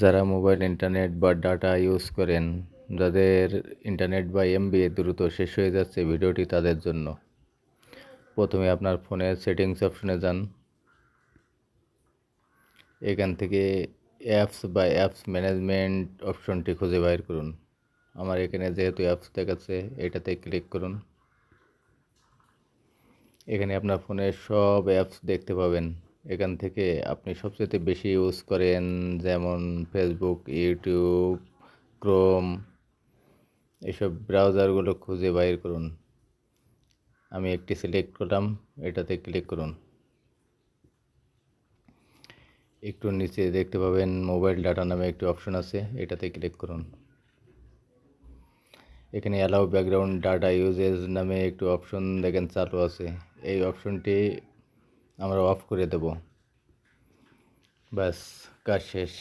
যারা mobile internet বা data use করেন, যাদের ইন্টারনেট বা এমবি দ্রুত শেষ হয়ে যাচ্ছে, ভিডিওটি তাদের জন্য। প্রথমে আপনার ফোনের সেটিংস অপশনে যান। এখান থেকে অ্যাপস ম্যানেজমেন্ট অপশনটি খুঁজে বাইর করুন। আমার এখানে যেহেতু অ্যাপস দেখাচ্ছে, এটাতে ক্লিক করুন। এখানে আপনার ফোনের সব অ্যাপস দেখতে পাবেন। এখান থেকে আপনি সবচেয়ে বেশি ইউজ করেন, যেমন ফেসবুক, ইউটিউব, ক্রোম, এসব ব্রাউজারগুলো খুঁজে বাইর করুন। আমি একটি সিলেক্ট করলাম, এটাতে ক্লিক করুন। একটু নিচে দেখতে পাবেন মোবাইল ডাটা নামে একটি অপশন আছে, এটাতে ক্লিক করুন। এখানে অ্যালাউ ব্যাকগ্রাউন্ড ডাটা ইউজেজ নামে একটি অপশন দেখেন চালু আছে, এই অপশনটি আমরা অফ করে দেব। ব্যাস, কাজ শেষ।